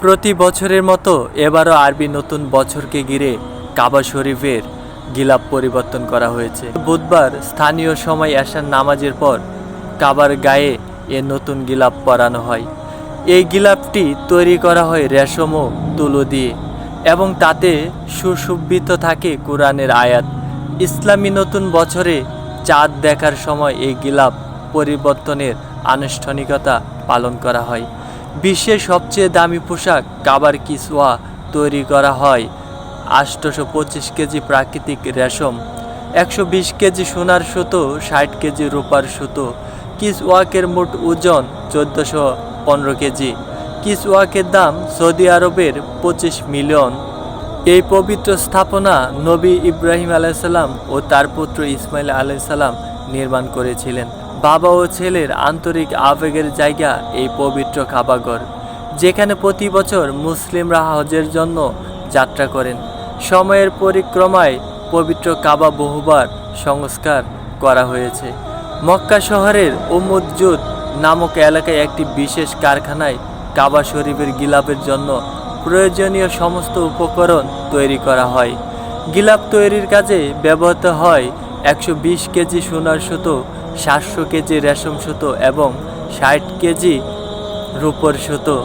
প্রতি বছরের মতো এবারও আরবি নতুন বছরকে ঘিরে কাবা শরীফের গিলাফ পরিবর্তন করা হয়েছে। বুধবার স্থানীয় সময় এশার নামাজের পর কাবার গায়ে এ নতুন গিলাফ পরানো হয়। এই গিলাফটি তৈরি করা হয় রেশম ও তুলো দিয়ে এবং তাতে সুশোভিত থাকে কোরআনের আয়াত। ইসলামী নতুন বছরে চাঁদ দেখার সময় এই গিলাফ পরিবর্তনের আনুষ্ঠানিকতা পালন করা হয়। বিশ্বের সবচেয়ে দামি পোশাক কাবার কিসওয়া তৈরি করা হয় 825 কেজি প্রাকৃতিক রেশম, 120 কেজি সোনার সুতো, 60 কেজি রূপার সুতো। কিসওয়াকের মোট ওজন 1415 কেজি। কিসওয়াকের দাম সৌদি আরবের 25 মিলিয়ন। এই পবিত্র স্থাপনা নবী ইব্রাহিম আলাইসাল্লাম ও তার পুত্র ইসমাইল আলাইসাল্লাম নির্মাণ করেছিলেন। বাবা ও ছেলের আন্তরিক আবেগের জায়গা এই পবিত্র কাবাঘর, যেখানে প্রতি বছর মুসলিমরা হজের জন্য যাত্রা করেন। সময়ের পরিক্রমায় পবিত্র কাবা বহুবার সংস্কার করা হয়েছে। মক্কা শহরের উম্মুদ নামক এলাকায় একটি বিশেষ কারখানায় কাবা শরীফের গিলাফের জন্য প্রয়োজনীয় সমস্ত উপকরণ তৈরি করা হয়। গিলাফ তৈরির কাজে ব্যবহৃত হয় 120 কেজি সোনার সুতো, 700 কেজি রেশম সুতো এবং 60 কেজি রূপোর সুতো।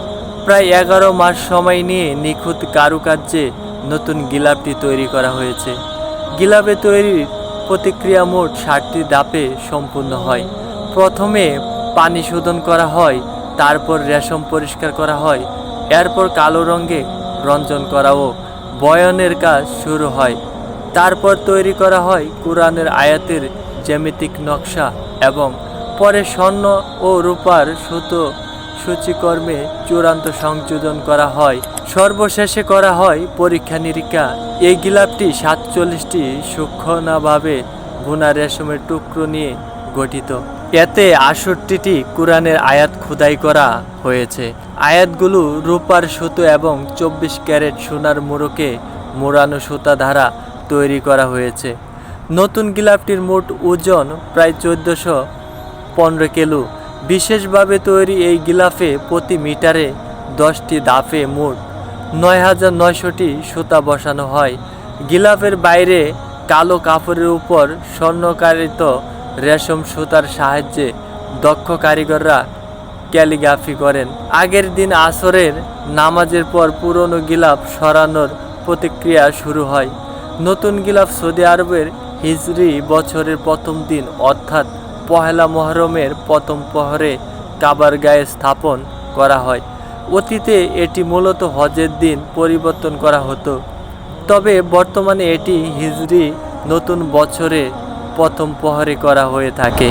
প্রায় 11 মাস সময় নিয়ে নিখুঁত কারুকার্যে নতুন গিলাফটি তৈরি করা হয়েছে। গিলাফে তৈরির প্রতিক্রিয়া মোট 60টি ধাপে সম্পূর্ণ হয়। প্রথমে পানি শোধন করা হয়, তারপর রেশম পরিষ্কার করা হয়, এরপর কালো রঙে রঞ্জন করা ও বয়নের কাজ শুরু হয়। তারপর তৈরি করা হয় কোরআনের আয়াতের জ্যামিতিক নকশা এবং পরে স্বর্ণ ও রূপার সুতো সূচিকর্মে চূড়ান্ত সংযোজন করা হয়। সর্বশেষে করা হয় পরীক্ষা নিরীক্ষা। এই গিলাফটি 47টি সূক্ষ্মভাবে বুনা রেশমের টুকরো নিয়ে গঠিত। এতে 68টি কোরআনের আয়াত খোদাই করা হয়েছে। আয়াতগুলো রূপার সুতো এবং 24 ক্যারেট সোনার মোড়কে মোড়ানো সুতা দ্বারা তৈরি করা হয়েছে। নতুন গিলাফটির মোট ওজন প্রায় 1415 কিলো। বিশেষভাবে তৈরি এই গিলাফে প্রতি মিটারে 10টি ধাপে মোট 9900টি সুতা বসানো হয়। গিলাফের বাইরে কালো কাপড়ের উপর স্বর্ণকারিত রেশম সুতার সাহায্যে দক্ষ কারিগররা ক্যালিগ্রাফি করেন। আগের দিন আসরের নামাজের পর পুরনো গিলাফ সরানোর প্রতিক্রিয়া শুরু হয়। নতুন গিলাফ সৌদি আরবের হিজরি বছরের প্রথম দিন অর্থাৎ পহেলা মুহররমের প্রথম প্রহরে কাবার গায়ে স্থাপন করা হয়। অতীতে এটি মূলত হজের দিন পরিবর্তন করা হতো, তবে বর্তমানে এটি হিজরি নতুন বছরে প্রথম প্রহরে করা হয়ে থাকে।